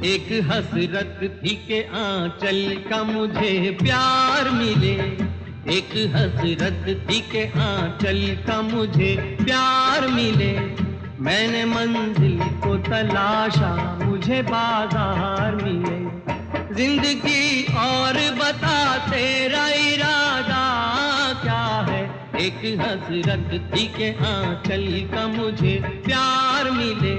एक हसरत थी के आंचल का मुझे प्यार मिले, एक हसरत थी के आंचल का मुझे प्यार मिले। मैंने मंजिल को तलाशा, मुझे बाजार मिले। जिंदगी और बता तेरा इरादा क्या है, एक हसरत थी के आंचल का मुझे प्यार मिले।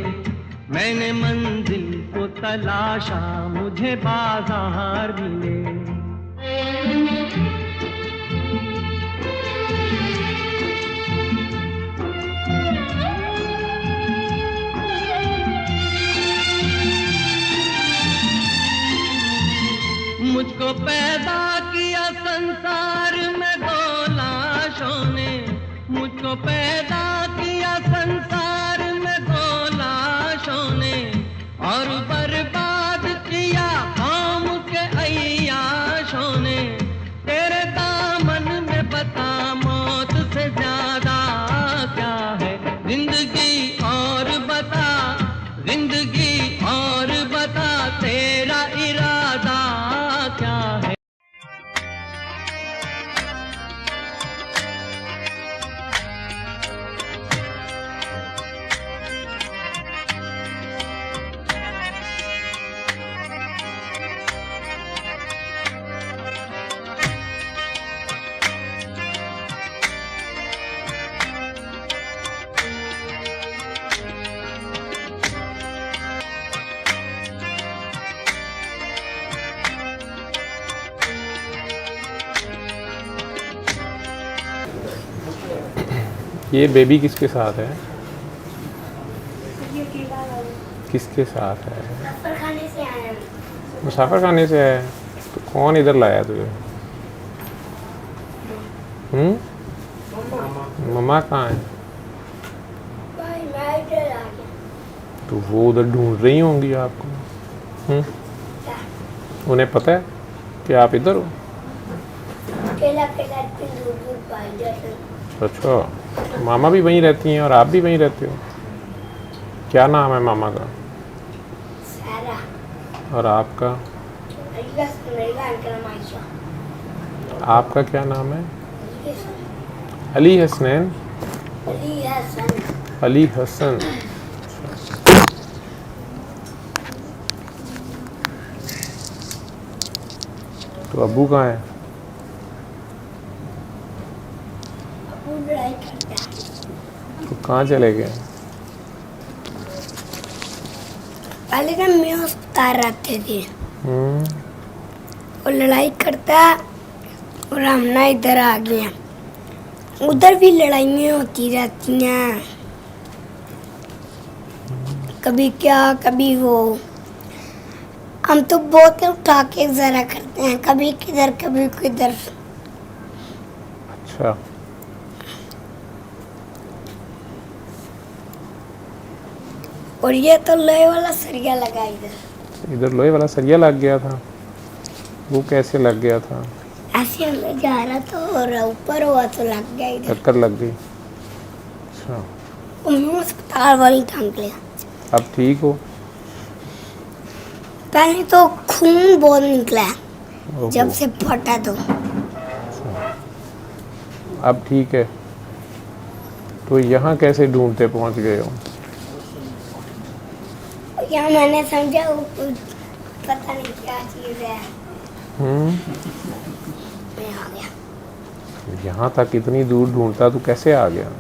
मैंने मंजिल को तलाशा, मुझे बाजार मिले। मुझको पैदा किया संसार में दो लाशों ने, मुझको पैदा किया संसार में दो लाशों ने, और बर्बाद किया कौम के अय्याशों ने। तेरे दामन में बता मौत से ज्यादा क्या है, जिंदगी और बता, जिंदगी और बता तेरा इरादा क्या है। ये बेबी किसके साथ है? किसके साथ है? मुसाफिर खाने से आया। मुसाफिर खाने से है? तो कौन इधर लाया तुझे? मम्मा कहाँ है? भाई मैं इधर आ गया। तो वो उधर ढूंढ रही होंगी आपको। क्या? उन्हें पता है कि आप इधर हो? अकेला अकेला इतनी दूर दूर पाई जाते। अच्छा, मामा भी वहीं रहती हैं और आप भी वहीं रहते हो? क्या नाम है मामा का? सारा। और आपका? आपका क्या नाम है? अली हसनैन। अली हसन। अली हसन। तो अब्बू कहाँ है? अबू लड़ाई करता है। तो कहाँ चले गए? पहले तो मैं उसका रहते थे। वो लड़ाई करता और हम ना इधर आ गए। उधर भी लड़ाइयाँ होती रहती हैं, कभी क्या कभी वो। हम तो बहुत उठा के जरा करते हैं, कभी किधर कभी किधर। अच्छा, और ये तो लोहे वाला सरिया लगा इधर। इधर लोहे वाला सरिया लग गया था। वो कैसे लग गया था? ऐसे अंदर जा रहा था और ऊपर हुआ तो लग गया इधर। टक्कर लग गई। अच्छा, उन्होंने अस्पताल वाली टांग लिया। अब ठीक हो? पहले तो खून बहुत निकला ओहो। जब से फटा तो। अब ठीक है। तो यहाँ कैसे ढूंढते पहुँच गए हो? यहाँ मैंने समझा वो कुछ पता नहीं क्या चीज़ है। मैं आ गया। यहाँ तक इतनी दूर ढूंढता तो कैसे आ गया?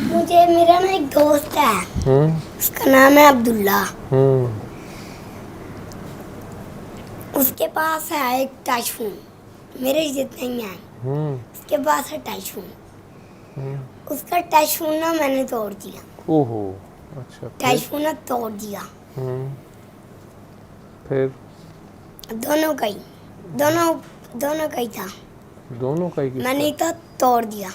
मुझे मेरा ना एक दोस्त है, उसका नाम है अब्दुल्ला। उसके पास है एक टच फोन, मेरे जितना ही है। उसके पास है टच फोन। उसका टच फोन ना मैंने तोड़ दिया। ओहो, अच्छा। टच फोन ना तोड़ दिया। फिर दोनों का ही था। दोनों का ही किसका? मैंने तो तोड़ दिया।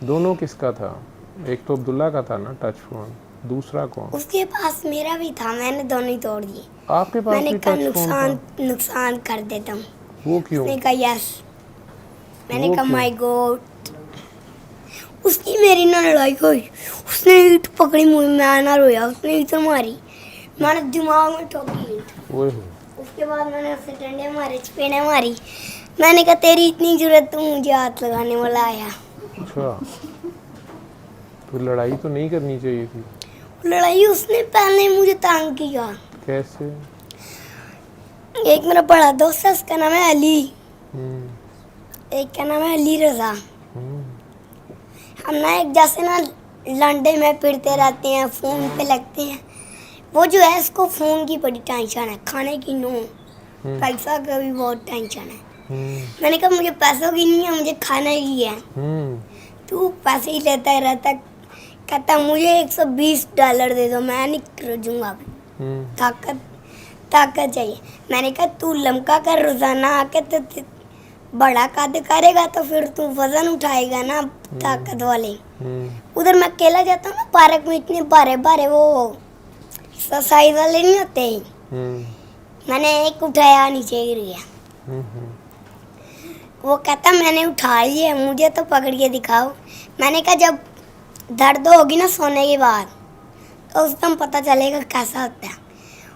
दोनों किसका था? एक तो अब्दुल्ला का था ना टच फोन, दूसरा कौन? उसके पास मेरा भी था, मैंने दोनों ही तोड़ दिए। आपके पास मैंने भी कहा टच फोन था? नुकसान कर देता हूँ। वो क्यों? उसने कहा यस। मैंने वो कहा क्यों? My God. उसकी मेरी ना लड़ाई हुई। उसने ईंट पकड़ी मुझे, मैं ना रोया। उसने ईंट मारी, मैंने दिमाग में ठोकी ईंट। ओए हो। उसके बाद मैंने उससे डंडे मारे, चपेड़े मारी। मैंने कहा तेरी इतनी जरूरत, तू मुझे हाथ लगाने वाला आया। अच्छा, तो लड़ाई तो नहीं करनी चाहिए थी। लड़ाई उसने पहले मुझे तंग किया। कैसे? एक मेरा बड़ा दोस्त है, उसका नाम है अली, हम्म एक का नाम है अली रजा। हम्म हम ना एक जैसे ना लंडे में फिरते रहते हैं, फोन पे लगते हैं। वो जो है इसको फोन की बड़ी टेंशन है, खाने की नो, पैसा का भी बहुत टेंशन है। मैंने कहा मुझे पैसों की नहीं है, मुझे खाने की है। तू पैसे ही लेता ही रहता। कहता मुझे $120 दे दो, मैं नहीं रजूंगा अभी। ताकत ताकत चाहिए। मैंने कहा तू लमका कर रोजाना आके तो बड़ा कद करेगा तो फिर तू वजन उठाएगा ना ताकत वाले। उधर मैं अकेला जाता हूँ ना पार्क में, इतने बारे बारे वो एक्सरसाइज वाले नहीं होते। मैंने एक उठाया, नीचे गिर गया। वो कहता मैंने उठा लिया, मुझे तो पकड़ के दिखाओ। मैंने कहा जब दर्द होगी ना सोने के बाद तो उस टाइम पता चलेगा कैसा होता है।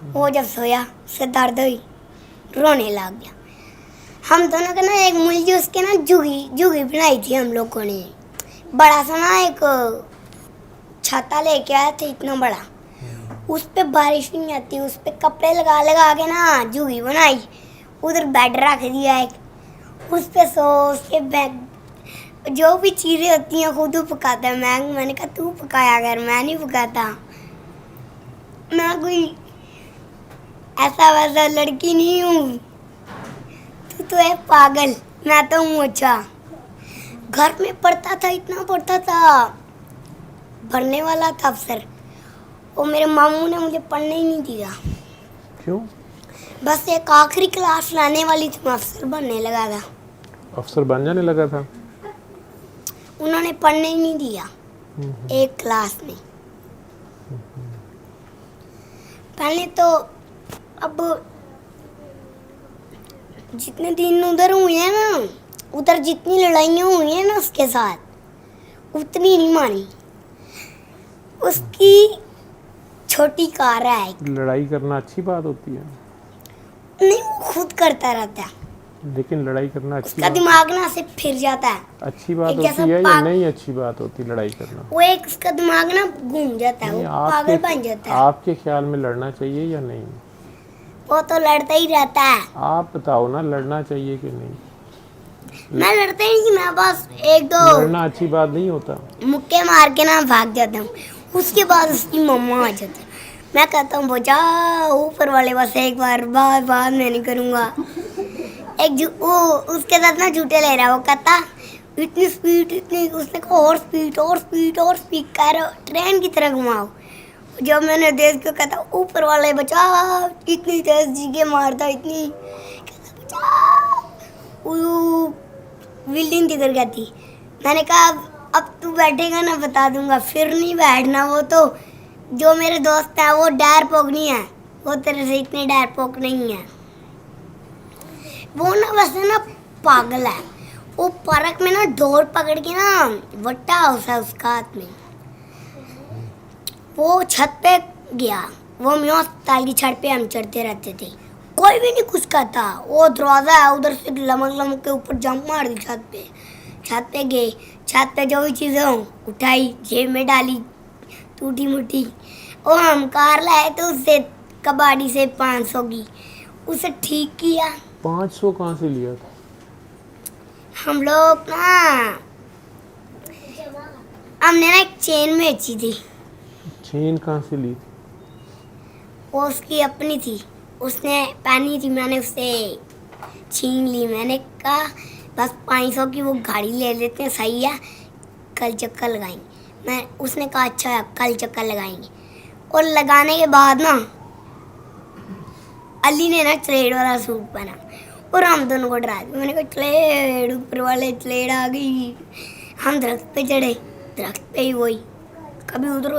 वो जब सोया उससे दर्द हुई, रोने लग गया। हम दोनों का ना एक मुलजी उसके ना जुगी बनाई थी हम लोगों ने। बड़ा सा ना एक छाता लेके आया था, इतना बड़ा। उस पे बारिश नहीं आती, उस पे कपड़े लगा लगा के ना जुगी बनाई। उधर बेड रख दिया एक, उस पे सो। उसके बैग जो भी चीज़ें होती हैं खुद पकाता है। मैंने कहा तू पकाया कर, मैं नहीं पकाता। मैं कोई ऐसा वैसा लड़की नहीं हूँ, तू तो है पागल, मैं तो हूँ अच्छा। घर में पढ़ता था, इतना पढ़ता था, भरने वाला था अफसर। वो मेरे मामू ने मुझे पढ़ने ही नहीं दिया। क्यों? बस एक आखिरी क्लास लाने वाली थी, मैं अफसर बनने लगा था। अफसर बन जाने लगा था? उन्होंने पढ़ने ही नहीं दिया एक क्लास में। पहले तो अब जितने दिन उधर हुए हैं ना, उधर जितनी लड़ाइयाँ हुई हैं ना उसके साथ, उतनी नहीं मानी। उसकी छोटी कार है। लड़ाई करना अच्छी बात होती है? नहीं, वो खुद करता रहता है, लेकिन लड़ाई करना अच्छी उसका बात, दिमाग ना से फिर जाता है। अच्छी बात एक जैसा होती है या पाग- नहीं अच्छी बात होती लड़ाई करना? वो एक उसका दिमाग ना घूम जाता है, वो नहीं, पागल बन जाता है। आपके ख्याल में लड़ना चाहिए या नहीं? वो तो लड़ता ही रहता है। आप बताओ ना, लड़ना चाहिए कि नहीं? मैं लड़ता ही नहीं, मैं बस एक दो लड़ना अच्छी बात नहीं होता। मुक्के मार के ना भाग जाता हूँ। उसके बाद उसकी मम्मा आ जाती है। मैं कहता हूँ बचा ऊपर वाले, बस एक बार, बाद मैं नहीं करूँगा। वो उसके साथ ना झूठे ले रहा। वो कहता इतनी स्पीड, इतनी, उसने कहा और स्पीड और स्पीड और स्पीड कर, ट्रेन की तरह घुमाओ। जब मैंने देख के कहता ऊपर वाले बचा, इतनी तेज जीके मारता, इतनी, कहता बचा बिल्डिंग किधर गई थी। मैंने कहा अब तू बैठेगा ना बता दूंगा, फिर नहीं बैठना। वो तो जो मेरे दोस्त है वो डरपोक नहीं है, वो तेरे से इतने डरपोक नहीं है। वो ना वैसे ना पागल है। वो पार्क में ना डोर पकड़ के ना वट्टा हाउस है उसका हाथ में। वो छत पे गया, वो मेरे अस्पताल की छत पे हम चढ़ते रहते थे, कोई भी नहीं कुछ कहता। वो दरवाजा है उधर से लमक के ऊपर जंप मार दी छत पे गए। छत पे जो भी चीज़ें हों उठाई, जेब में डाली, टूटी मुट्ठी। वो हम कार लाए तो उससे कबाड़ी से 500 की, उसे ठीक किया। 500 कहाँ से लिया था? हम लोग ना, हमने ना एक चेन बेची थी। चेन कहाँ से ली थी? वो उसकी अपनी थी, उसने पहनी थी, मैंने उससे छीन ली। मैंने कहा बस 500 की वो गाड़ी ले लेते हैं, सही है, कल चक्कर लगाएंगे। उसने कहा अच्छा है, कल चक्कर लगाएंगे। और लगाने के बाद ना अली ने ना चलेड़ वाला सूट पहना और हम दोनों को डरा दिया। मैंने कहा चलेड़, ऊपर वाले चलेड़ आ गई। हम दरख्त पे चढ़े, दरख्त पे ही वही कभी उधर।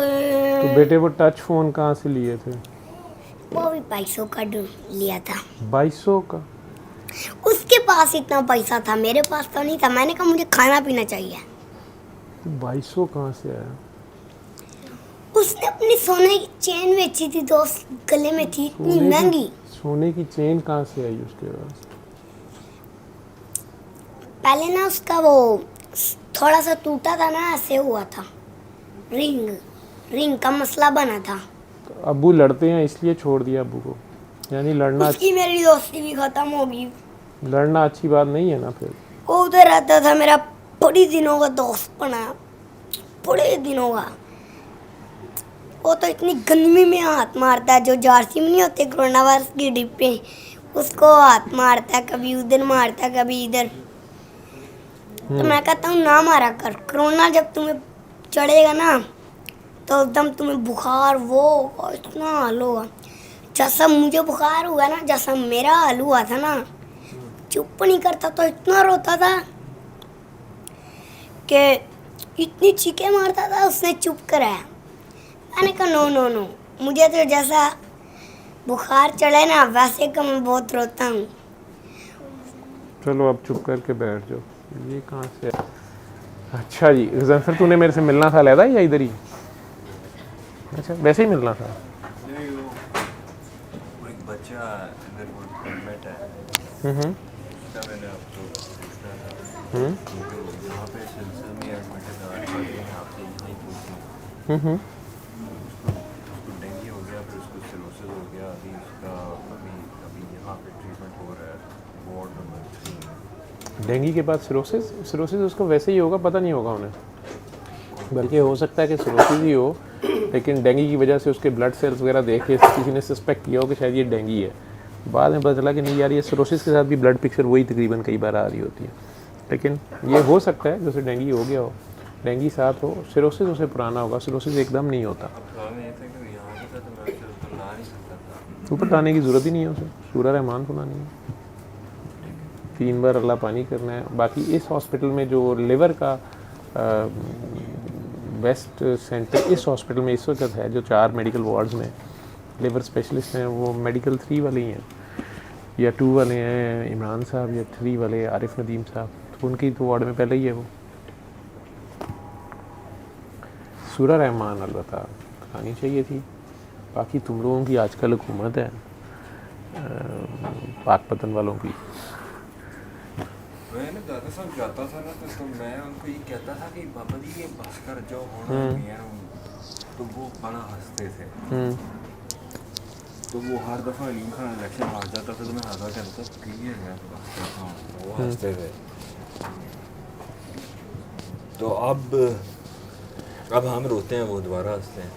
तो बेटे वो टच फोन कहाँ से लिए थे? वो भी 250 का लिया था। 2200 का? उसके पास इतना पैसा था, मेरे पास तो नहीं था। मैंने कहा मुझे खाना पीना चाहिए। तो 2200 कहाँ से आया? उसने अपनी सोने की चेन बेची थी, दोस्त गले में थी, इतनी महंगी। सोने की चेन कहाँ से आई उसके पास? पहले ना उसका वो थोड़ा सा टूटा था ना, ऐसे हुआ था, रिंग रिंग का मसला बना था। तो अब्बू लड़ते हैं इसलिए छोड़ दिया अब्बू को, यानी उसकी मेरी दोस्ती भी खत्म हो गई। लड़ना अच्छी बात नहीं है ना फिर। वो उधर रहता था, मेरा बड़ी दिनों का दोस्त बना, बड़े दिनों का। वो तो इतनी गर्मी में हाथ मारता है, जो जारसी में नहीं होते कोरोना वायरस की डिब्बे, उसको हाथ मारता है, कभी उधर मारता है कभी इधर। तो मैं कहता हूँ ना मारा कर, कोरोना जब तुम्हें चढ़ेगा ना तो एकदम तुम्हें बुखार वो होगा, इतना हाल होगा। जैसा मुझे बुखार हुआ ना, जैसा मेरा हाल हुआ था ना, चुप नहीं करता तो इतना रोता था कि इतनी चीखें मारता था, उसने चुप कराया। मैंने कहा नो नो नो, मुझे तो जैसा बुखार चढ़े ना वैसे का मैं बहुत रोता हूँ। चलो अब चुप करके बैठ जाओ। ये कहाँ से है? अच्छा जी, फिर तूने मेरे से मिलना था लैदा या इधर ही? अच्छा, वैसे ही मिलना था। नहीं, वो एक बच्चा इधर वो एडमिट है, उसका मैंने आपको पूछना था। तो यहाँ पे सिलसिले में एडमिट है, दवाई वाली है, आपसे यही पूछना। उसको डेंगू हो गया, फिर उसको सिरोसिस हो गया, अभी उसका अभी अभी यहाँ पे ट्रीटमेंट हो रहा है वार्ड नंबर 3 में। डेंगू के बाद सिरोसिस उसको वैसे ही होगा, पता नहीं होगा उन्हें, बल्कि हो सकता है कि सिरोसिस ही हो, लेकिन डेंगू की वजह से उसके ब्लड सेल्स वगैरह देख के किसी ने सस्पेक्ट किया हो कि शायद ये डेंगू है। बाद में पता चला कि नहीं यार, ये सिरोसिस के साथ भी ब्लड पिक्चर वही तकरीबन कई बार आ रही होती है। लेकिन ये हो सकता है जैसे डेंगू हो गया हो, डेंगू साथ हो, सिरोसिस उसे पुराना होगा, सिरोसिस एकदम नहीं होता। प्रॉब्लम ये था कि यहाँ पे था तो मैं फिर उसको ला नहीं सकता था। ऊपर लाने की ज़रूरत ही नहीं है उसे, सूरा रहमान सुनानी है, 3 बार अल्लाह पानी करना है। बाकी इस हॉस्पिटल में जो लिवर का वेस्ट सेंटर, इस हॉस्पिटल में इस वक्त है जो 4 मेडिकल वार्ड्स में लिवर स्पेशलिस्ट हैं, वो मेडिकल 3 वाले ही हैं या 2 वाले हैं, इमरान साहब, या 3 वाले आरिफ नदीम साहब, तो उनकी तो वार्ड में पहले ही है वो। सूरा रहमान अलबत्ता आनी चाहिए थी। बाकी तुम लोगों की आजकल हुकूमत है पाक पतन वालों की। मैं ना दादा साहब जाता था ना तो मैं उनको ये कहता था कि बाबा जी ये बस कर जो होना नहीं है, तो वो बड़ा हंसते थे। तो वो हर दफ़ा अलीम खान इलेक्शन हार जाता था तो मैं हंसा करता था कि ये मैं वो हंसते थे। तो अब हम रोते हैं, वो दोबारा हंसते हैं।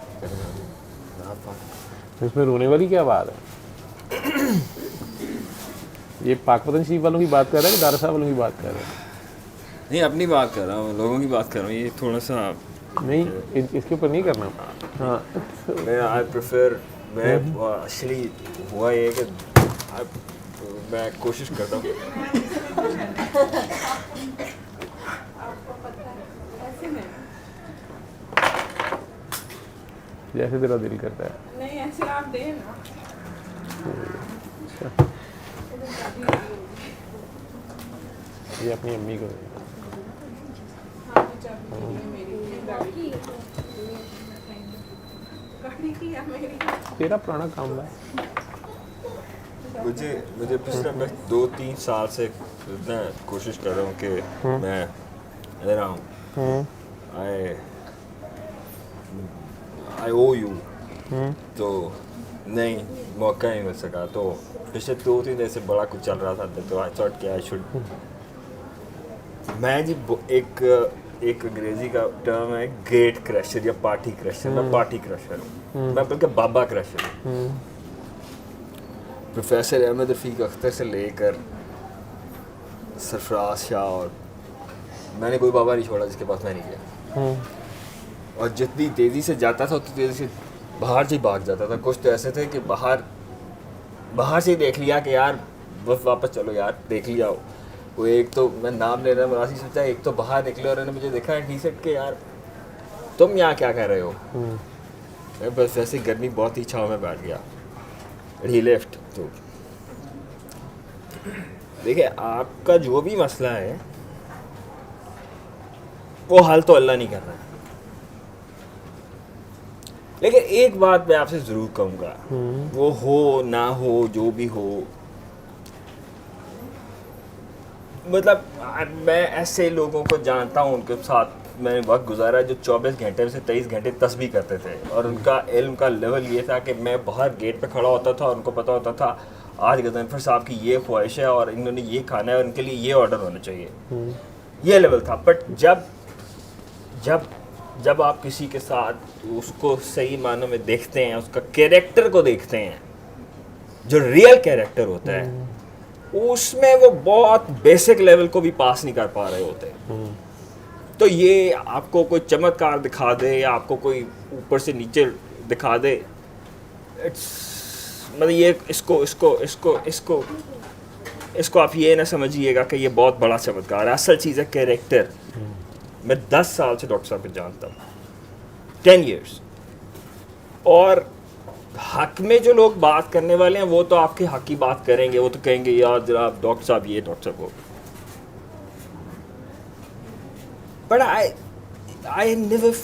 इसमें रोने वाली क्या बात है? ये पाकपतन शरीफ वालों की बात कर रहा है कि दारा साहब वालों की बात कर रहा है? नहीं, अपनी बात कर रहा हूँ, लोगों की बात कर रहा हूँ। ये थोड़ा सा नहीं, इसके ऊपर नहीं करना। हाँ, आई प्रेफर, मैं एक्चुअली हुआ ये कि मैं कोशिश करता हूँ जैसे तेरा दिल करता है। नहीं ऐसे आप दें ना। अच्छा, ये अपनी अम्मी को दे। हाँ जी, चाबी मेरी गाड़ी की या मेरी? तेरा पुराना काम है। मुझे पिछले मैं 2-3 साल से मैं कोशिश कर रहा हूँ कि मैं इधर आऊँ। आई ओ यू, तो नहीं, मौका नहीं मिल सका। तो पिछले 2-3 दिन से बड़ा कुछ चल रहा था, तो आई थॉट कि आई शुड। मैं जी एक अंग्रेजी का टर्म है गेट क्रशर या पार्टी क्रशर। मैं पार्टी क्रशर हूँ, मैं बल्कि बाबा क्रशर हूँ। प्रोफेसर अहमद रफ़ीक अख्तर से लेकर सरफराज शाह, और मैंने कोई बाबा नहीं छोड़ा जिसके पास मैं नहीं गया। और जितनी तेज़ी से जाता था उतनी तेज़ी से बाहर से भाग जाता था। कुछ तो ऐसे थे कि बाहर से ही देख लिया कि यार बस वापस चलो यार, देख लिया हो। वो एक तो मैं नाम ले रहा हूँ, राशि सोचा, एक तो बाहर निकले और उन्होंने मुझे देखा टी शर्ट के, यार तुम यहाँ क्या कर रहे हो? मैं बस वैसे गर्मी बहुत ही छाँव में बैठ गया। ही लेफ्ट। तो देखिए, आपका जो भी मसला है वो हल तो अल्लाह नहीं कर रहा है। लेकिन एक बात मैं आपसे ज़रूर कहूँगा, वो हो ना हो जो भी हो, मतलब मैं ऐसे लोगों को जानता हूँ, उनके साथ मैंने वक्त गुजारा जो 24 घंटे से 23 घंटे तस्बीह करते थे, और उनका इल्म का लेवल ये था कि मैं बाहर गेट पे खड़ा होता था और उनको पता होता था आज गज़नफ़र साहब की ये ख्वाहिश है और इन्होंने ये खाना है और इनके लिए ये ऑर्डर होना चाहिए। ये लेवल था। बट जब आप किसी के साथ उसको सही मानों में देखते हैं, उसका कैरेक्टर को देखते हैं, जो रियल कैरेक्टर होता है, उसमें वो बहुत बेसिक लेवल को भी पास नहीं कर पा रहे होते। तो ये आपको कोई चमत्कार दिखा दे या आपको कोई ऊपर से नीचे दिखा दे, मतलब ये इसको आप ये ना समझिएगा कि ये बहुत बड़ा चमत्कार है। असल चीज़ है कैरेक्टर। मैं 10 साल से डॉक्टर साहब को जानता हूँ, 10 years, और हक में जो लोग बात करने वाले हैं वो तो आपके हक की बात करेंगे, वो तो कहेंगे यार जनाब डॉक्टर साहब ये, डॉक्टर साहब वो। बट आई नेवर,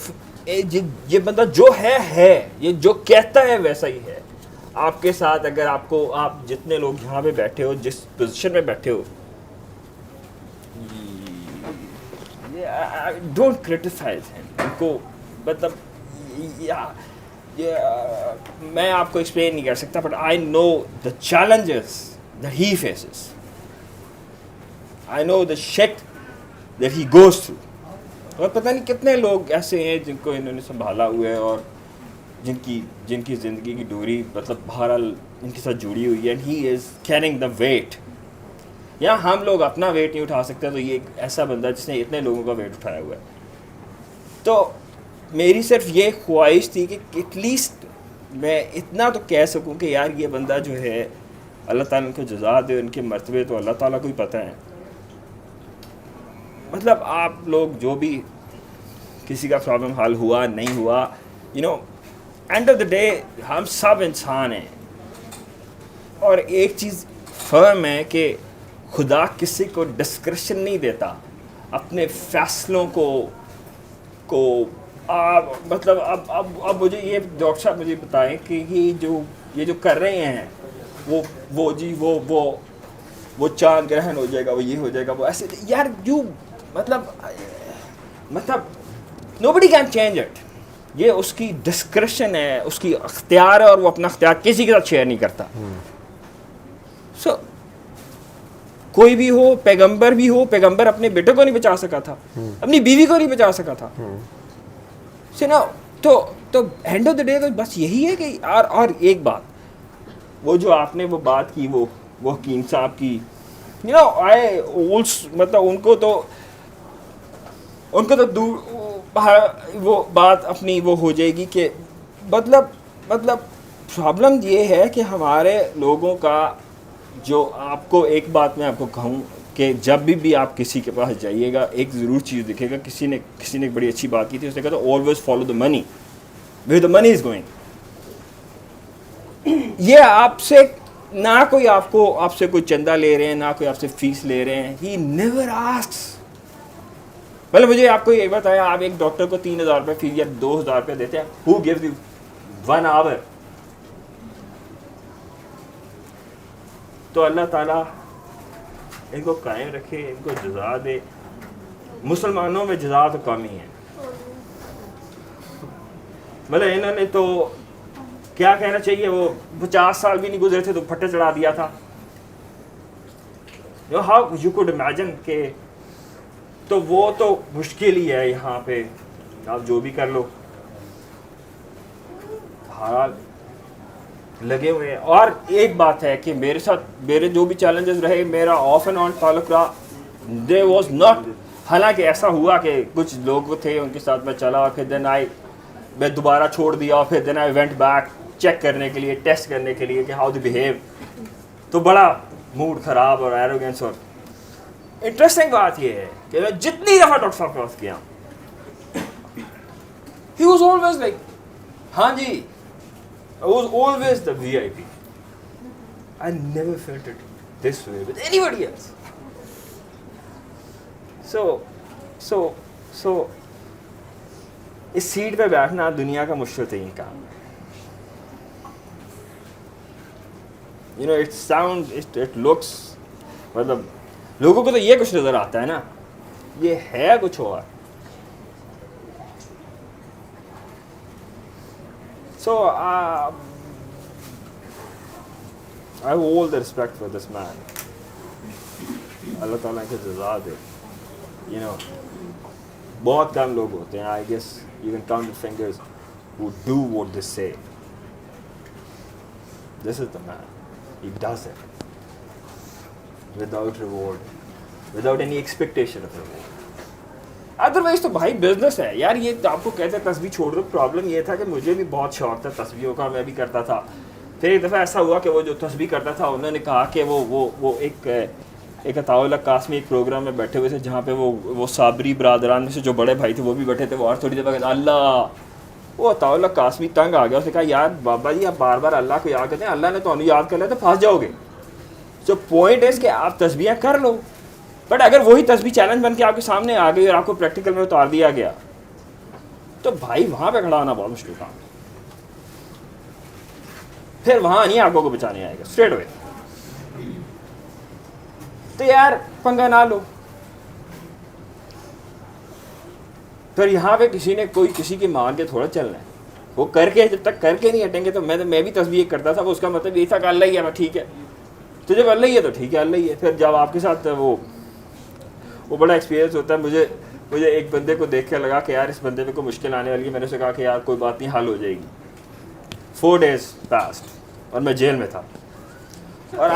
ये बंदा जो है, ये जो कहता है वैसा ही है आपके साथ। अगर आपको, आप जितने लोग यहाँ पे बैठे हो, जिस पोजीशन में बैठे हो, डोंट क्रिटिसाइज इनको, मतलब मैं आपको एक्सप्लेन नहीं कर सकता, but I know the challenges that he faces, I know the shit that he goes through. और पता नहीं कितने लोग ऐसे हैं जिनको इन्होंने संभाला हुआ है और जिनकी ज़िंदगी की डोरी मतलब बहरहाल इनके साथ जुड़ी हुई है, and he is carrying the weight. या हम लोग अपना वेट नहीं उठा सकते, तो ये एक ऐसा बंदा जिसने इतने लोगों का वेट उठाया हुआ है। तो मेरी सिर्फ ये ख्वाहिश थी कि एटलीस्ट मैं इतना तो कह सकूं कि यार ये बंदा जो है, अल्लाह ताला उनको जज़ा दे, उनके मर्तबे तो अल्लाह ताला को ही पता है। मतलब आप लोग जो भी किसी का प्रॉब्लम हल हुआ नहीं हुआ, you know, end of the day हम सब इंसान हैं। और एक चीज़ फर्म है कि खुदा किसी को डिस्क्रिप्शन नहीं देता अपने फैसलों को मतलब अब मुझे ये डॉक्टर साहब मुझे बताएं कि ये जो कर रहे हैं वो चांद ग्रहण हो जाएगा, वो ये हो जाएगा, वो ऐसे, यार यू मतलब नोबडी कैन चेंज इट। ये उसकी डिस्क्रिप्शन है, उसकी अख्तियार है, और वो अपना अख्तियार किसी के साथ शेयर नहीं करता। सो कोई भी हो, पैगंबर भी हो, पैगंबर अपने बेटे को नहीं बचा सका था, अपनी बीवी को नहीं बचा सका था। सो ना, तो एंड ऑफ द डे तो बस यही है कि और एक बात, वो जो आपने वो बात की, वो हकीम साहब की, यू नो, मतलब उनको तो वो बात अपनी वो हो जाएगी कि मतलब प्रॉब्लम ये है कि हमारे लोगों का, जो आपको एक बात मैं आपको कहूँ कि जब भी आप किसी के पास जाइएगा, एक ज़रूर चीज़ दिखेगा। किसी ने एक बड़ी अच्छी बात की थी, उसने कहा था always follow the money, where the money is going. ये आपसे ना कोई आपसे कोई चंदा ले रहे हैं, ना कोई आपसे फीस ले रहे हैं। He never asks. मतलब मुझे आपको ये बताया, आप एक डॉक्टर को 3,000 रुपये फीस या 2,000 रुपये देते हैं, हु गिव्स यू 1 hour? तो अल्लाह ताला इनको कायम रखे, इनको जज़ा दे। मुसलमानों में जज़ा तो कम ही है। मतलब इन्होंने तो क्या कहना चाहिए, वो 50 साल भी नहीं गुजरे थे तो फट्टे चढ़ा दिया था। हाउ यू कुड इमेजिन के, तो वो तो मुश्किल ही है। यहाँ पे आप जो भी कर लो, हाल लगे हुए हैं। और एक बात है कि मेरे साथ मेरे जो भी चैलेंजेस रहे, मेरा ऑफ एंड ऑन ताल्लुक रहा, देयर वाज नॉट। हालांकि ऐसा हुआ कि कुछ लोग थे उनके साथ मैं चला, और फिर मैं दोबारा छोड़ दिया, और फिर then I went back check करने के लिए, टेस्ट करने के लिए कि हाउ दे बिहेव। तो बड़ा मूड ख़राब और एरोगेंस। और इंटरेस्टिंग बात ये है कि मैं जितनी दफ़ा डॉक्टर साहब के पास गया, ही वाज ऑलवेज लाइक, हाँ जी, I was always the VIP. I never felt it this way with anybody else. So इस सीट पे बैठना दुनिया का मुश्किल तरीन काम है। You know it sound it looks, मतलब लोगों को तो ये कुछ नज़र आता है ना, ये है कुछ और। So I have all the respect for this man. अल्लाह ताला के जज़ा दे। You know, बहुत कम लोग होते हैं, I guess you can count your fingers, who do what they say. This is the man. He does it without reward, without any expectation of reward. Otherwise तो भाई business है यार। ये तो आपको कहते हैं तस्बीह छोड़ दो। प्रॉब्लम ये था कि मुझे भी बहुत शौक था तस्बीहों का, मैं भी करता था। फिर एक दफ़ा ऐसा हुआ कि वो जो तस्बीह करता था उन्होंने कहा कि वो एक अताउल कासमी एक प्रोग्राम में बैठे हुए थे जहाँ पे वो साबरी बरादरान में से जो बड़े भाई थे वो भी बैठे थे। वो और थोड़ी देर बाद अल्लाह, वो अताउल कासमी तंग आ गया। उसने कहा यार बाबा जी आप बार बार अल्लाह को याद करते हैं, अल्लाह ने तो याद कर लिया तो फंस जाओगे। सो पॉइंट इज़ कि आप तस्बीह कर लो, बट अगर वही तस्बीह चैलेंज बन के आपके सामने आ गई और आपको प्रैक्टिकल में उतार दिया गया तो भाई वहाँ पे खड़ा होना बहुत मुश्किल काम है। फिर वहाँ नहीं आपको को बचाने आएगा स्ट्रेट अवे। तो यार पंगा ना लो। फिर यहाँ पे किसी ने कोई किसी की मान के थोड़ा चलना है। वो करके जब तक करके नहीं हटेंगे तो मैं भी तस्बीह करता था। वो उसका मतलब ये था कि अल्लाह ही है, ठीक है। तो जब अल्लाह ही है तो ठीक है, अल्लाह ही है। फिर जब आपके साथ वो बड़ा एक्सपीरियंस होता है। मुझे एक बंदे को देख के लगा कि यार इस बंदे में कोई मुश्किल आने वाली है। मैंने उससे कहा कि यार कोई बात नहीं, हल हो जाएगी। 4 days पास्ट और मैं जेल में था और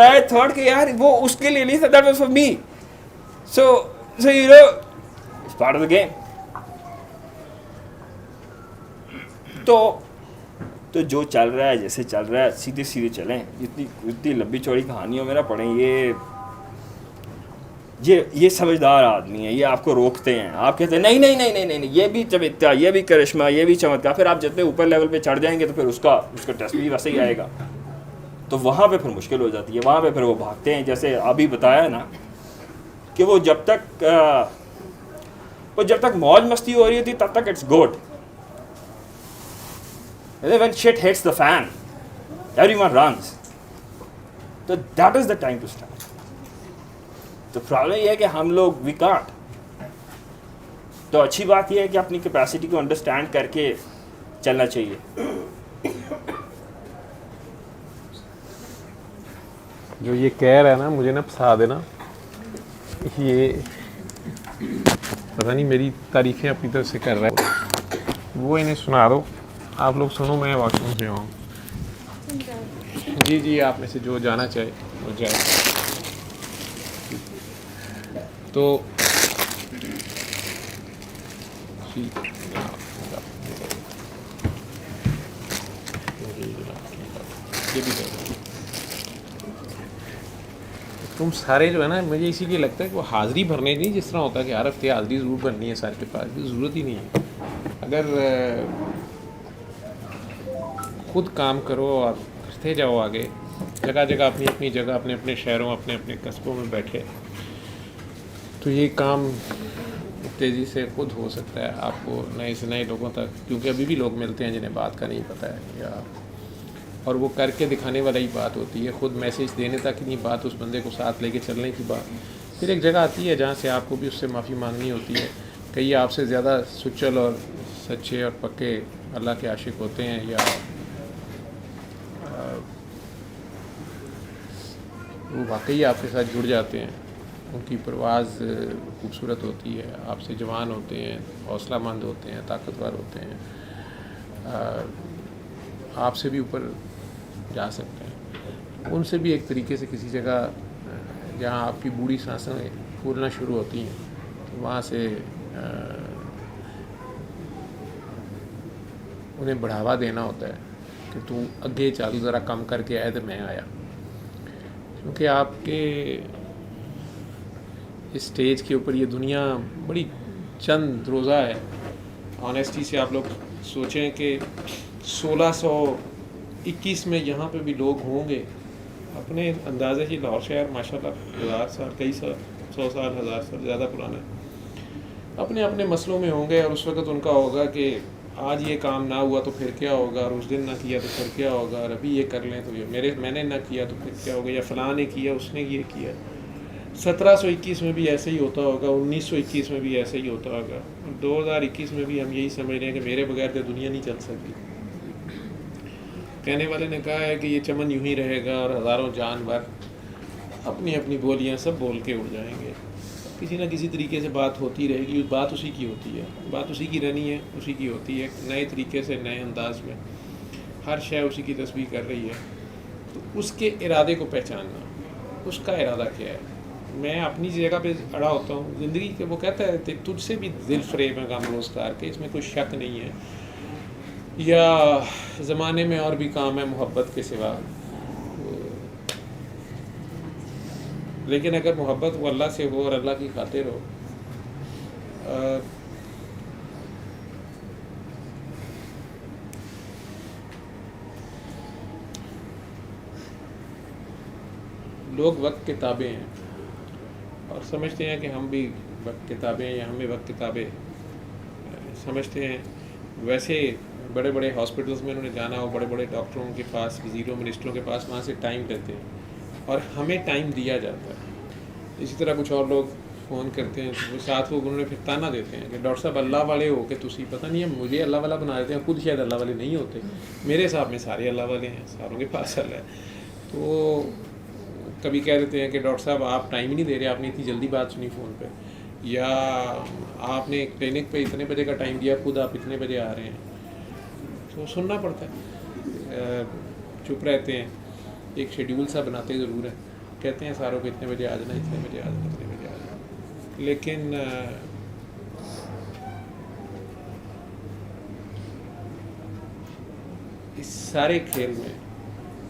आई थॉट कि यार वो उसके लिए नहीं था, that was for me. So you know it's part of the game. तो जो चल रहा है जैसे चल रहा है सीधे सीधे चलें। इतनी लंबी चौड़ी कहानियों में ना पढ़ें। ये समझदार आदमी है, ये आपको रोकते हैं। आप कहते हैं नहीं, ये भी चमत्कार, ये भी करिश्मा, ये भी चमत्कार। फिर आप जितने ऊपर लेवल पे चढ़ जाएंगे तो फिर उसका टेस्ट भी वैसे ही आएगा। तो वहाँ पे फिर मुश्किल हो जाती है। वहाँ पे फिर वो भागते हैं। जैसे अभी बताया ना कि वो जब तक मौज मस्ती हो रही थी तब तक it's good. When shit hits the fan, everyone runs. So that is the time to start. तो प्रॉब्लम ये है कि हम लोग वी कांट। तो अच्छी बात यह है कि अपनी कैपेसिटी को अंडरस्टैंड करके चलना चाहिए। जो ये कह रहा है ना मुझे ना फंसा देना, ये पता नहीं मेरी तारीफें अपनी तरफ से कर रहा है। वो इन्हें सुना दो, आप लोग सुनो, मैं वॉशरूम से आऊँ। जी आप में से जो जाना चाहे वो जाए। तो तुम सारे जो है ना, मुझे इसी के लगता है कि वो हाज़िरी भरने नहीं, जिस तरह होता है कि हर हफ्ते हाज़िरी ज़रूर भरनी है सारे के पास, ज़रूरत ही नहीं है। अगर खुद काम करो और करते जाओ आगे, जगह जगह अपनी अपनी जगह, अपने अपने शहरों, अपने अपने कस्बों में बैठे, तो ये काम तेज़ी से खुद हो सकता है आपको नए से नए लोगों तक। क्योंकि अभी भी लोग मिलते हैं जिन्हें बात का नहीं पता है, या और वो करके दिखाने वाला ही बात होती है। खुद मैसेज देने तक ही नहीं बात, उस बंदे को साथ लेके चलने की बात। फिर एक जगह आती है जहाँ से आपको भी उससे माफ़ी मांगनी होती है। कई आपसे ज़्यादा सुचल और सच्चे और पक्के अल्लाह के आशिक होते हैं, या वो वाकई आपके साथ जुड़ जाते हैं। उनकी परवाज़ खूबसूरत होती है, आपसे जवान होते हैं, हौसलामंद होते हैं, ताकतवर होते हैं, आपसे भी ऊपर जा सकते हैं। उनसे भी एक तरीके से किसी जगह जहाँ आपकी बूढ़ी सांसें फूलना शुरू होती हैं, तो वहाँ से उन्हें बढ़ावा देना होता है कि तू अगे चल, ज़रा कम करके आए तो मैं आया। क्योंकि आपके इस स्टेज के ऊपर ये दुनिया बड़ी चंद रोज़ा है। ऑनेस्टी से आप लोग सोचें कि 1621 में यहाँ पे भी लोग होंगे। अपने अंदाज़े से लाहौर शहर माशाल्लाह 1000 साल, कई साल, 100 साल, 1000 साल ज़्यादा पुराना है। अपने अपने मसलों में होंगे और उस वक्त उनका होगा कि आज ये काम ना हुआ तो फिर क्या होगा, और उस दिन ना किया तो फिर क्या होगा, और अभी ये कर लें तो ये मैंने ना किया तो फिर क्या होगा, या फ़लाँ ने किया उसने ये किया। 1721 में भी ऐसे ही होता होगा, 1921 में भी ऐसे ही होता होगा, 2021 में भी हम यही समझ रहे हैं कि मेरे बगैर तो दुनिया नहीं चल सकती। कहने वाले ने कहा है कि ये चमन यूं ही रहेगा और हज़ारों जानवर अपनी अपनी बोलियां सब बोल के उड़ जाएंगे। किसी ना किसी तरीके से बात होती रहेगी, बात उसी की होती है, बात उसी की रहनी है, उसी की होती है, नए तरीके से नए अंदाज में हर शय उसी की तस्बीह कर रही है। तो उसके इरादे को पहचानना, उसका इरादा क्या है। मैं अपनी जगह पे अड़ा होता हूँ ज़िंदगी के, वो कहता है तुझसे भी दिल फ़रेब है गम रोज़गार के, इसमें कोई शक नहीं है, या ज़माने में और भी काम है मोहब्बत के सिवा। लेकिन अगर मोहब्बत वो अल्लाह से हो और अल्लाह की खातिर हो, लोग वक्त के ताबे हैं और समझते हैं कि हम भी वक्त के ताबे हैं या हमें वक्त के ताबे समझते हैं। वैसे बड़े बड़े हॉस्पिटल्स में उन्होंने जाना हो, बड़े बड़े डॉक्टरों के पास, वज़ीरों मिनिस्टरों के पास, वहाँ से टाइम लेते हैं और हमें टाइम दिया जाता है। इसी तरह कुछ और लोग फ़ोन करते हैं तो साथ वो उन्होंने फिर ताना देते हैं कि डॉक्टर साहब अल्लाह वाले हो के तुसी, पता नहीं है मुझे अल्लाह वाला बना देते हैं, खुद शायद अल्लाह वाले नहीं होते। मेरे हिसाब में सारे अल्लाह वाले हैं, सारों के पास अल्लाह है। तो कभी कह देते हैं कि डॉक्टर साहब आप टाइम ही नहीं दे रहे, आपने इतनी जल्दी बात सुनी फ़ोन पे, या आपने क्लिनिक पे इतने बजे का टाइम दिया, खुद आप इतने बजे आ रहे हैं। तो सुनना पड़ता है, चुप रहते हैं, एक शेड्यूल सा बनाते ज़रूर है, कहते हैं सारों को इतने बजे आ जाना, इतने बजे आ जाना, इतने बजे आ जाना। लेकिन इस सारे खेल में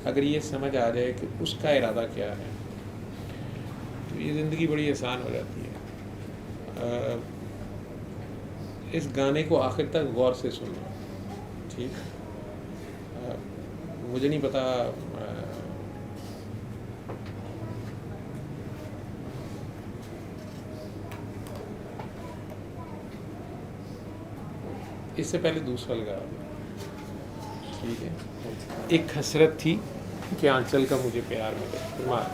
अगर ये समझ आ जाए कि उसका इरादा क्या है तो ये ज़िंदगी बड़ी आसान हो जाती है। इस गाने को आखिर तक गौर से सुनना, ठीक। मुझे नहीं पता इससे पहले दूसरा लगा, ठीक है। एक हसरत थी कि आंचल का मुझे प्यार मिले, मार।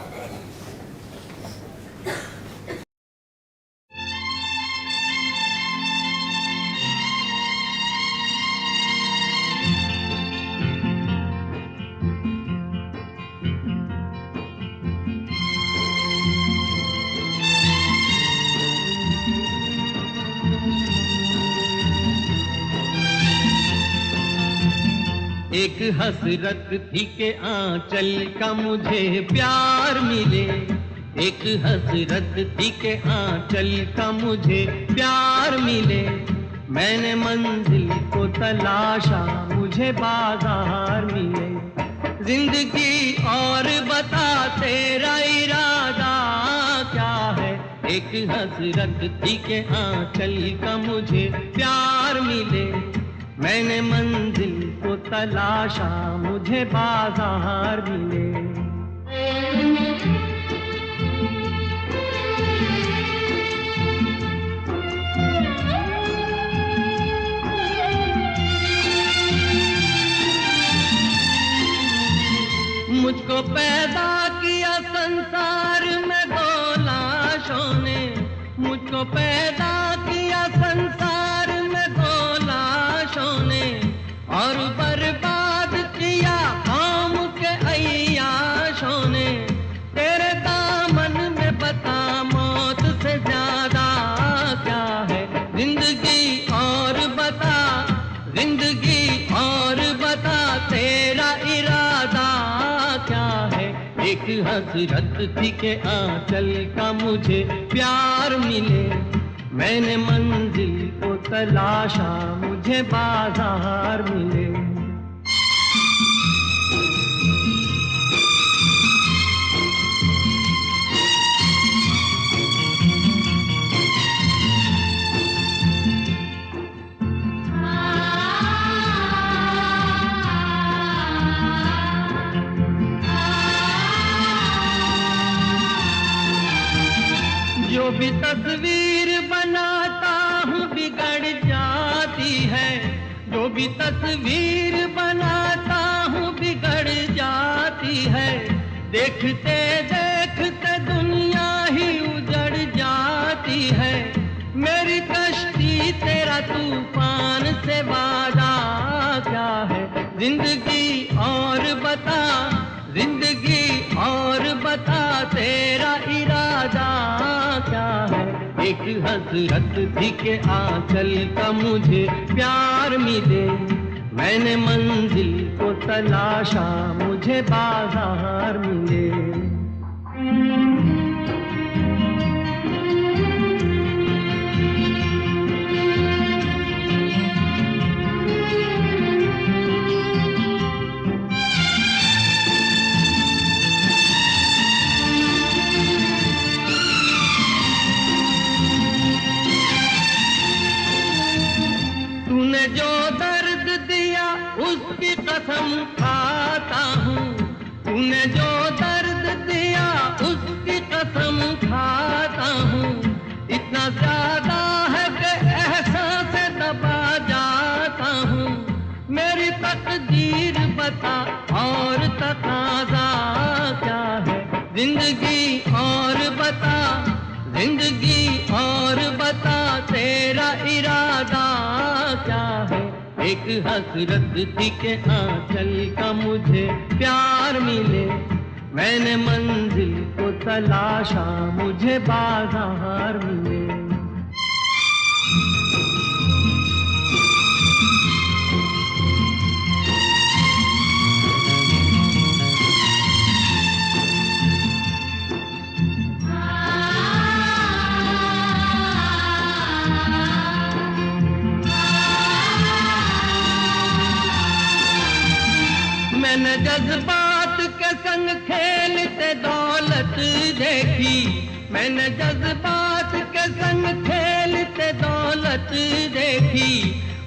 एक हसरत थी के आंचल का मुझे प्यार मिले, एक हसरत थी के आंचल का मुझे प्यार मिले। मैंने मंजिल को तलाशा, मुझे बाजार मिले। जिंदगी और बता तेरा इरादा क्या है। एक हसरत थी के आंचल का मुझे प्यार मिले। मैंने मंजिल को तलाशा, मुझे बाजार मिले। मुझको पैदा किया संसार में दो लाशों ने, मुझको पैदा किया संसार में दो लाशों ने, और बर्बाद किया कौम के अय्याशों ने। तेरे दामन में बता मौत से ज्यादा क्या है। जिंदगी और बता, जिंदगी और बता तेरा इरादा क्या है। एक हसरत थी के आंचल का मुझे प्यार मिले। मैंने मंजिल को तलाशा, मुझे बाजार मिले। जो भी तस्वीर बनाता भी तस्वीर बनाता हूँ बिगड़ जाती है, देखते देखते दुनिया ही उजड़ जाती है। मेरी कश्ती तेरा तूफान से वादा क्या है, जिंदगी और बता, जिंदगी और बता तेरा इरादा क्या है। एक हसरत थी के आंचल का मुझे प्यार मिले, मैंने मंजिल को तलाशा मुझे बाजार मिले। तूने जो दर्द दिया उसकी कसम खाता हूँ, तूने जो दर्द दिया उसकी कसम खाता हूँ। इतना ज्यादा है कि एहसास से दबा जाता हूँ। मेरी तकदीर बता और तकाजा क्या है, जिंदगी और बता, जिंदगी और बता तेरा इरादा क्या है। एक हसरत थी के आंचल का मुझे प्यार मिले, मैंने मंजिल को तलाशा मुझे बाजार मिले। मैंने जज्बात के संग खेलते दौलत देखी, मैंने जज्बात के संग खेलते दौलत देखी।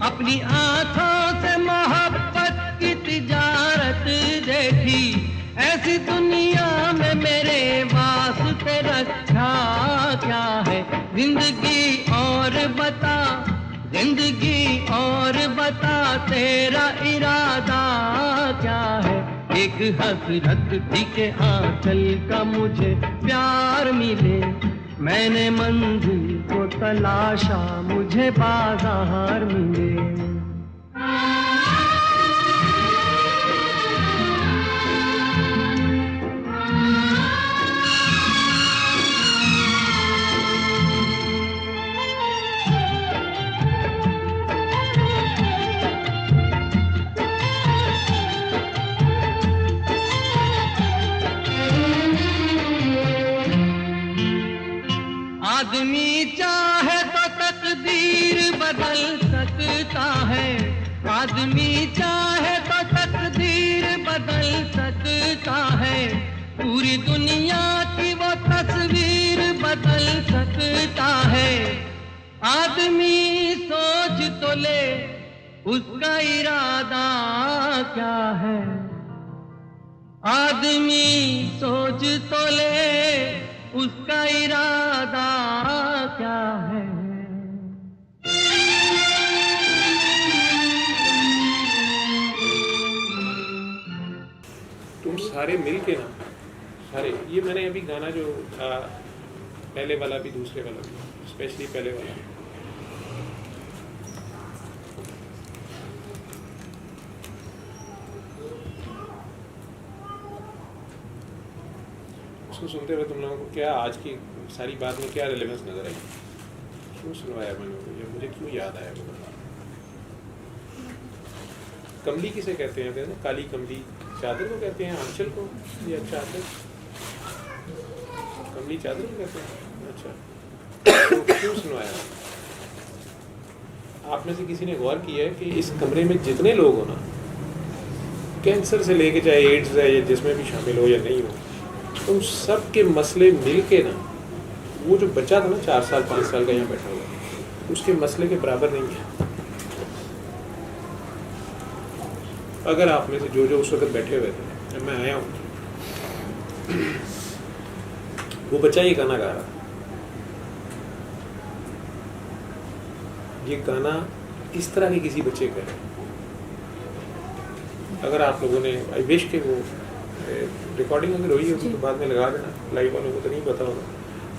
अपनी आंखों से मोहब्बत की तिजारत देखी। ऐसी दुनिया में मेरे वास्ते रखा क्या है, जिंदगी और बता, जिंदगी और बता तेरा इरादा क्या है। एक हसरत थी के आंचल का मुझे प्यार मिले, मैंने मंजिल को तलाशा मुझे बाजार मिले। आदमी चाहे तो तकदीर बदल सकता है, आदमी चाहे तो तकदीर बदल सकता है। पूरी दुनिया की वो तस्वीर बदल सकता है। आदमी सोच तो ले उसका इरादा क्या है, आदमी सोच तो ले उसका इरादा क्या है। तुम सारे मिल के ना, सारे ये मैंने अभी गाना जो था पहले वाला भी दूसरे वाला भी, स्पेशली पहले वाला, उसको सुनते हुए तुम लोगों को क्या आज की सारी बात में क्या रिलेवेंस नजर आई, क्यों सुनवाया मैंने, ये मुझे क्यों याद आया वो। कमली किसे कहते हैं ना, काली कमली चादर को कहते हैं, आंचल को, या चादर, कमली चादर को कहते हैं। अच्छा, तो क्यों सुनवाया? आप में से किसी ने गौर किया है कि इस कमरे में जितने लोग हो ना, कैंसर से लेके चाहे एड्स है या जिसमें भी शामिल हो या नहीं हो, तो सब के मसले मिल के ना, वो जो बच्चा था ना 4 साल 5 साल का यहाँ बैठा हुआ, उसके मसले के बराबर नहीं है। अगर आप में से जो उस वक्त बैठे हुए थे, मैं आया हूँ, वो बच्चा ये गाना गा रहा, ये गाना इस तरह के किसी बच्चे का है अगर आप लोगों ने आई विश के वो रिकॉर्डिंग अगर हुई होगी तो बाद में लगा देना, लाइव वालों को तो नहीं पता होगा,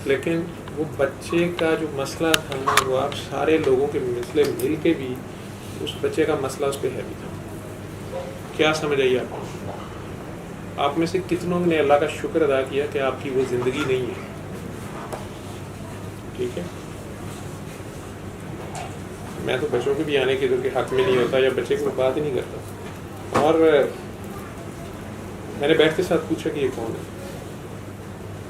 लेकिन वो बच्चे का जो मसला था ना वो आप सारे लोगों के मसले मिल के भी उस बच्चे का मसला उस पर हैवी था। क्या समझ आई आप में से कितनों ने अल्लाह का शुक्र अदा किया कि आपकी वो ज़िंदगी नहीं है? ठीक है, मैं तो बच्चों के भी आने के हक में नहीं होता या बच्चे को बात ही नहीं करता। और मैंने बैठ के साथ पूछा कि ये कौन है,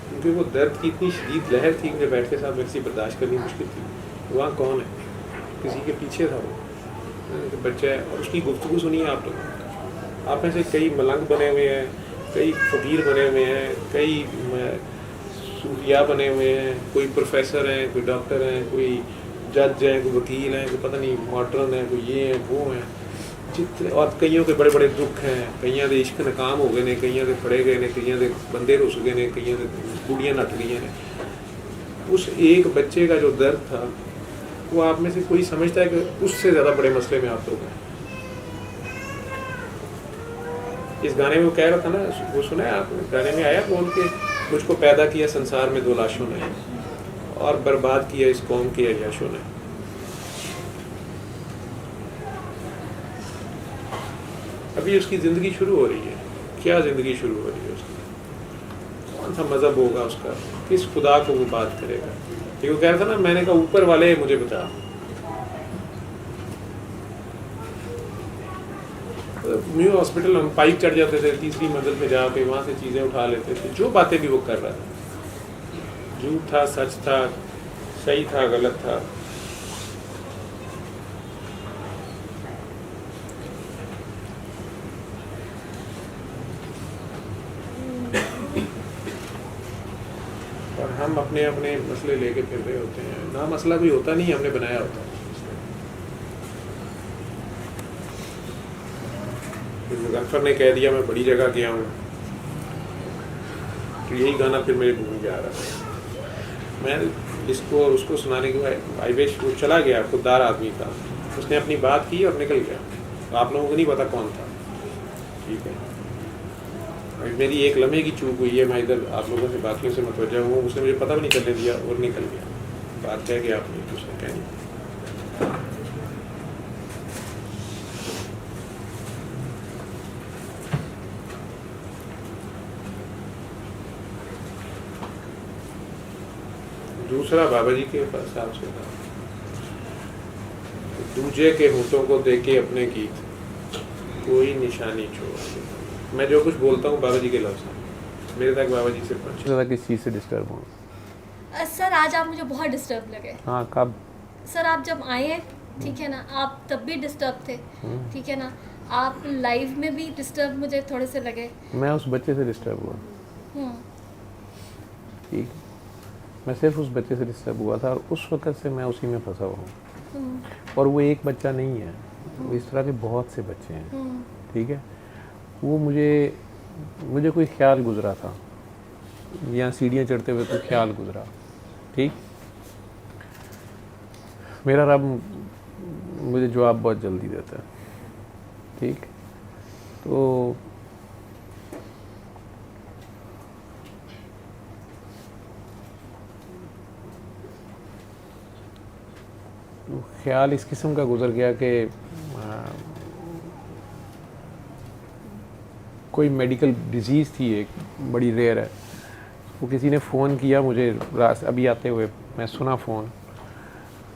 क्योंकि वो दर्द की इतनी शदीद लहर थी, मुझे बैठ के साथ मेरे से बर्दाश्त करनी मुश्किल थी। वहाँ कौन है? किसी के पीछे था वो बच्चा है। और उसकी गुफ्तगू सुनिए आप लोग। आप में से कई मलंग बने हुए हैं, कई फ़कीर बने हुए हैं, कई सूफिया बने हुए हैं, कोई प्रोफेसर हैं, कोई डॉक्टर हैं, कोई जज हैं, कोई वकील हैं, कोई पता नहीं मॉडर्न है, कोई ये हैं वो हैं, जितने। और कईयों के बड़े बड़े दुख हैं, कईयों के इश्क नाकाम हो गए ने, कईयों के फड़े गए ने, कईयों के बंदे रुस गए ने, कईयों के कुड़ियाँ नट गई ने। उस एक बच्चे का जो दर्द था वो आप में से कोई समझता है कि उससे ज़्यादा बड़े मसले में आप लोग हैं? इस गाने में वो कह रहा था ना, वो सुना है आपने? गाने में आया बोल के, मुझको पैदा किया संसार में दो लाशों ने और बर्बाद किया इस कौम के अयाशों ने। अभी उसकी ज़िंदगी शुरू हो रही है। क्या ज़िंदगी शुरू हो रही है उसकी? कौन सा मज़हब होगा उसका? किस खुदा को वो बात करेगा? ये वो कह रहा था ना, मैंने कहा ऊपर वाले मुझे बता। न्यू हॉस्पिटल हम पाइप चढ़ जाते थे, तीसरी मंजिल पे जाके वहाँ से चीज़ें उठा लेते थे। जो बातें भी वो कर रहा था, झूठ था, सच था, सही था, गलत था। और हम अपने अपने मसले लेके फिर रहे होते हैं ना। मसला भी होता नहीं, हमने बनाया होता है। मुजफ्फर ने कह दिया मैं बड़ी जगह गया हूँ, तो यही गाना फिर मेरे मुंह में आ रहा था। मैं इसको और उसको सुनाने के बाद आई विश वो चला गया, खुददार आदमी था, उसने अपनी बात की और निकल गया। तो आप लोगों को नहीं पता कौन था। ठीक है, मेरी एक लम्हे की चूक हुई है, मैं इधर आप लोगों से बाकियों से मतवज्जा हूँ, उसने मुझे पता भी नहीं चलने दिया और निकल गया। बात कह गया आपने, उसने कह नहीं। दूसरा बाबा जी के हिसाब से था, दूजे के होठों को देके अपने गीत कोई निशानी छोड़। मैं जो कुछ बोलता हूँ बाबा जी के लफ्ज़ हैं, मेरे तक बाबा जी से पहुँचे। ज़्यादा किस चीज़ से डिस्टर्ब हूँ? सर आज आप मुझे बहुत डिस्टर्ब लगे। हाँ, कब? सर आप जब आए हैं, ठीक है ना, आप तब भी डिस्टर्ब थे, ठीक है ना। आप लाइव में भी डिस्टर्ब मुझे थोड़े से लगे। मैं उस बच्चे से डिस्टर्ब हुआ। ठीक, मैं सिर्फ उस बच्चे से डिस्टर्ब हुआ था और उस वक़्त से मैं उसी में फंसा हुआ हूँ। और वो एक बच्चा नहीं है, वो इस तरह के बहुत से बच्चे हैं। ठीक है, वो मुझे कोई ख्याल गुजरा था, यहाँ सीढ़ियाँ चढ़ते हुए कोई ख्याल गुजरा। ठीक, मेरा रब मुझे जवाब बहुत जल्दी देता है। ठीक, तो ख्याल इस किस्म का गुजर गया कि कोई मेडिकल डिजीज़ थी, एक बड़ी रेयर है। वो किसी ने फ़ोन किया मुझे अभी आते हुए, मैं सुना फ़ोन,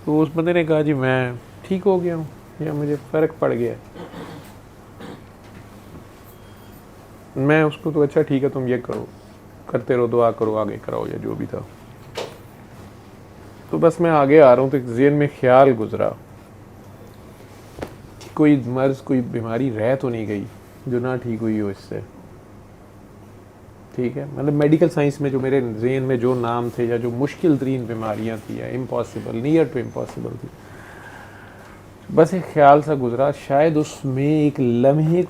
तो उस बंदे ने कहा जी मैं ठीक हो गया हूँ या मुझे फ़र्क पड़ गया। मैं उसको तो अच्छा ठीक है तुम ये करो, करते रहो, दुआ करो, आगे कराओ या जो भी था। तो बस मैं आगे आ रहा हूँ तो एक ज़हन में ख्याल गुजरा कि कोई मर्ज़, कोई बीमारी रह तो नहीं गई जो ना ठीक हुई हो इससे। ठीक है, मतलब मेडिकल साइंस में जो मेरे ज़हन में जो नाम थे या जो मुश्किल तरीन बीमारियाँ थी या इम्पॉसिबल, नियर टू इम्पॉसिबल थी, बस एक ख्याल सा गुजरा। शायद उसमें एक लम्हे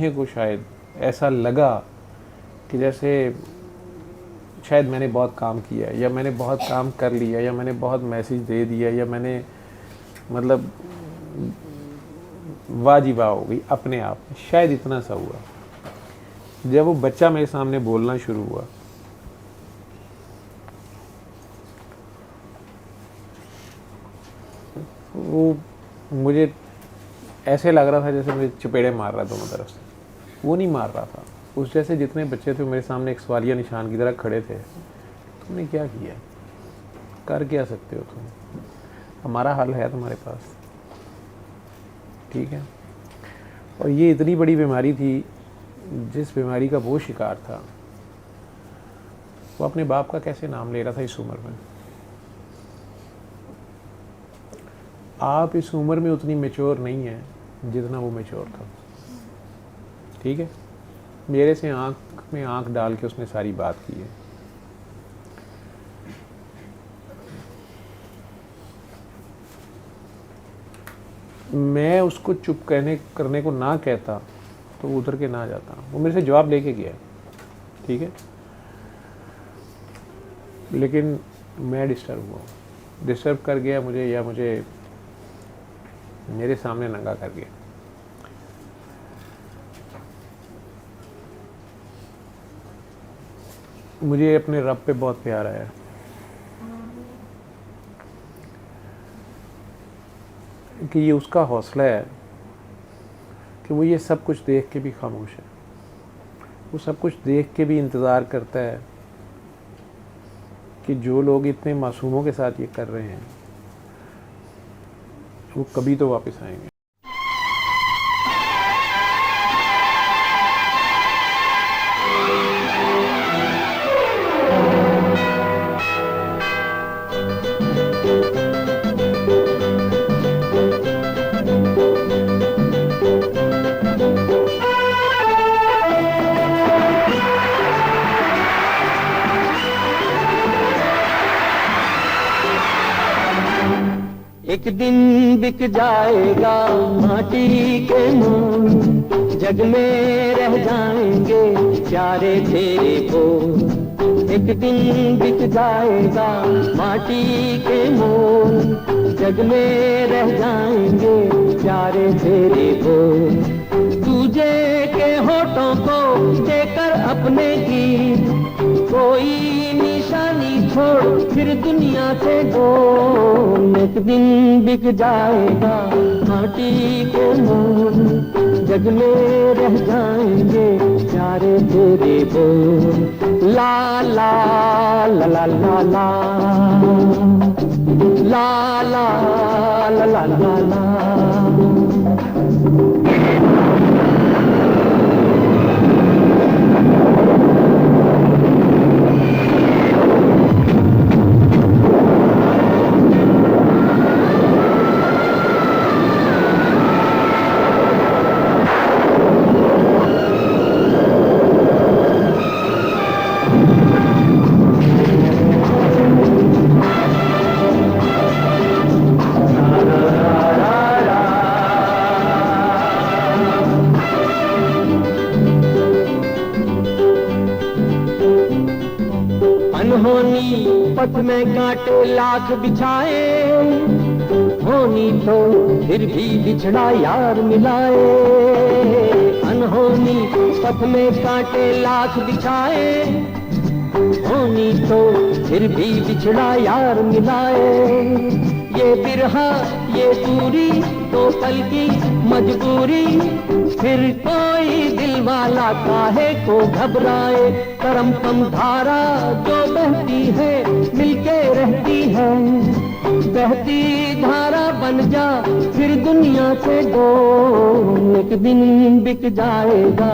को शायद ऐसा लगा कि जैसे शायद मैंने बहुत काम किया है या मैंने बहुत काम कर लिया या मैंने बहुत मैसेज दे दिया या मैंने मतलब वाजिबा हो गई अपने आप में। शायद इतना सा हुआ। जब वो बच्चा मेरे सामने बोलना शुरू हुआ, वो मुझे ऐसे लग रहा था जैसे मुझे चपेड़े मार रहा दोनों तरफ से। वो नहीं मार रहा था, उस जैसे जितने बच्चे थे मेरे सामने एक सवालिया निशान की तरह खड़े थे। तुमने क्या किया, कर क्या सकते हो तुम, हमारा हल है तुम्हारे पास, ठीक है। और ये इतनी बड़ी बीमारी थी, जिस बीमारी का वो शिकार था, वो अपने बाप का कैसे नाम ले रहा था इस उम्र में। आप इस उम्र में उतनी मैच्योर नहीं है जितना वो मैच्योर था, ठीक है। मेरे से आंख में आंख डाल के उसने सारी बात की है। मैं उसको चुप करने को ना कहता तो वो उधर के ना जाता। वो मेरे से जवाब लेके गया, ठीक है, लेकिन मैं डिस्टर्ब हुआ, डिस्टर्ब कर गया मुझे, या मुझे मेरे सामने नंगा कर गया। मुझे अपने रब पे बहुत प्यार आया। कि ये उसका हौसला है कि वो ये सब कुछ देख के भी खामोश है। वो सब कुछ देख के भी इंतज़ार करता है कि जो लोग इतने मासूमों के साथ ये कर रहे हैं वो कभी तो वापस आएंगे। एक दिन बिक जाएगा माटी के मोल, जग में रह जाएंगे प्यारे तेरे बोल। एक दिन बिक जाएगा माटी के मोल, जग में रह जाएंगे प्यारे तेरे बोल। तुझे के होठों को देकर अपने गीत, कोई निशानी छोड़ फिर दुनिया से डोल। एक दिन बिक जाएगा माटी के मोल, जग में रह जाएंगे प्यारे तेरे बोल। ला ला ला ला ला ला ला ला ला ला ला। अनहोनी पथ में कांटे लाख बिछाए, होनी तो फिर भी बिछड़ा यार मिलाए। अनहोनी पथ में कांटे लाख बिछाए, होनी तो फिर भी बिछड़ा यार मिलाए। ये बिरहा ये दूरी तो पल की मजबूरी, फिर कोई दिल वाला काहे को घबराए। करम कम धारा जो बहती है मिलके रहती है, बहती धारा बन जा फिर दुनिया से डोल। एक दिन बिक जाएगा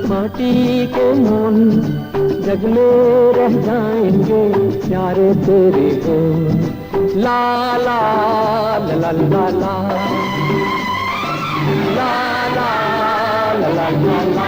माटी के मोल, जग में रह जाएंगे प्यारे तेरे बोल। ला ला ला ला ला ला ला ला ला ला ला।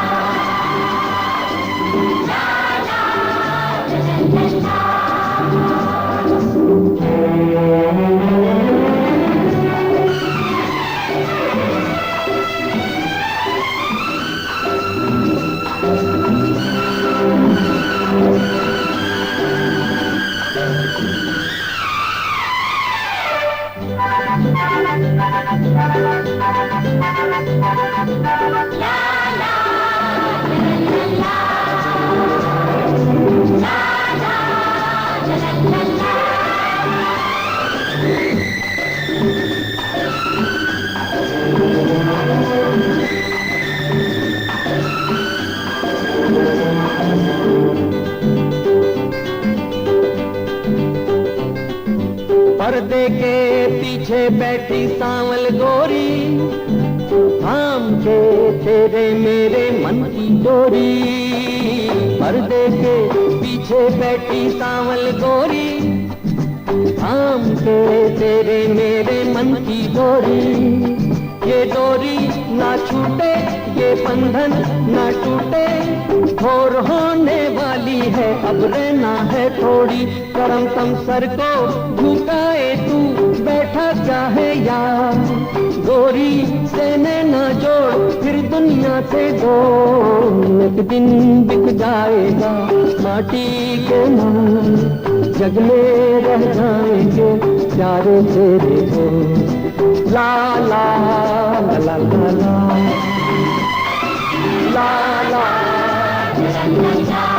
पर्दे के पीछे बैठी सांवल गोरी, थाम के तेरे मेरे मन की डोरी। पर्दे के पीछे बैठी सांवल गोरी, थाम के तेरे मेरे मन की डोरी। ये डोरी ना छूटे, ये बंधन ना टूटे, भोर होने वाली है अब रहना है थोड़ी। करम तम सर को झुकाए तू बैठा चाहे यार, गोरी से नैना जोड़ फिर दुनिया से दो। एक दिन बिक जाएगा माटी के नाम, जग में रह जाएंगे प्यारे तेरे हो। ला ला ला ला ला ला ला ला ला ला ला।